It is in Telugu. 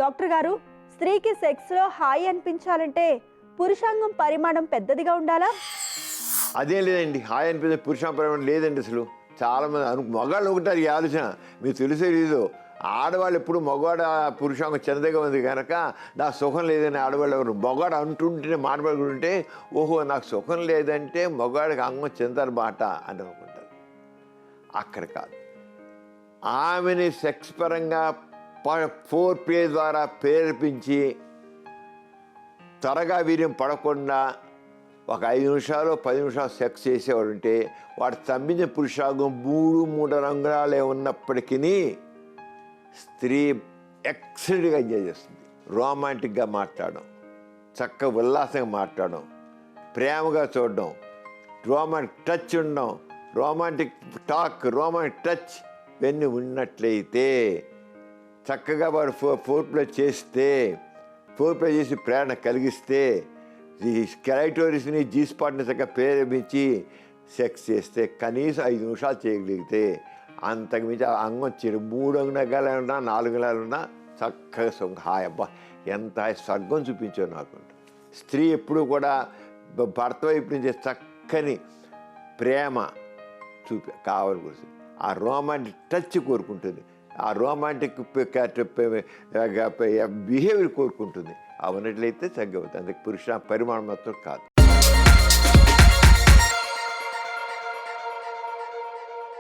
డాక్టర్ గారు, స్త్రీకి సెక్స్లో హాయి అనిపించాలంటే పురుషాంగం పరిమాణం పెద్దదిగా ఉండాలా? అదేం లేదండి, హాయి అనిపించే పురుషాంగ పరిమాణం లేదండి. అసలు చాలామంది మగాళ్ళు ఉంటారు ఈ ఆలోచన, మీకు తెలిసే లేదు. ఆడవాళ్ళు ఎప్పుడు మగవాడ పురుషాంగం చిన్నదిగా ఉంది కనుక నాకు సుఖం లేదని ఆడవాళ్ళు ఎవరు మగవాడు అంటుంటే మాట్లాడుకుంటుంటే ఓహో నాకు సుఖం లేదంటే మగవాడికి అంగం చెందాలి మాట అని అనుకుంటారు. అక్కడ కాదు, ఆమెని సెక్స్ పరంగా ఫోర్ ప్లే ద్వారా ప్రేరేపించి త్వరగా వీర్యం పడకుండా ఒక 5 నిమిషాలు 10 నిమిషాలు సెక్స్ చేసేవాడు ఉంటే వాడు స్తంభించిన పురుషాంగం 3 రంగురాలే ఉన్నప్పటికీ స్త్రీ ఎక్సలెంట్గా ఎంజాయ్ చేస్తుంది. రొమాంటిక్గా మాట్లాడడం, చక్కగా ఉల్లాసంగా మాట్లాడడం, ప్రేమగా చూడడం, రొమాంటిక్ టచ్ ఉండడం, రొమాంటిక్ టాక్, రొమాంటిక్ టచ్ ఇవన్నీ ఉన్నట్లయితే చక్కగా వాడు ఫోర్ ప్లే చేస్తే, ఫోర్ ప్లే చేసి ప్రేరణ కలిగిస్తే, ఈ క్లైటోరిస్ని జీ స్పాట్ని చక్కగా ప్రేరేపించి సెక్స్ చేస్తే కనీసం 5 నిమిషాలు చేయగలిగితే అంతకు మించి అంగం 3 అంగుళాలు ఉన్నా 4 అంగుళాలు ఉన్నా చక్కగా హాయ్ అబ్బా ఎంత స్వర్గం చూపించావు నాకు. స్త్రీ ఎప్పుడు కూడా భర్త వైపు నుంచి చక్కని ప్రేమ కావాలనుకుంటుంది, ఆ రొమాంటిక్ టచ్ కోరుకుంటుంది, ఆ రొమాంటిక్ బిహేవియర్ కోరుకుంటుంది. అవన్నట్లయితే తగ్గవుతుంది. అందుకే పురుష పరిమాణం మాత్రం కాదు.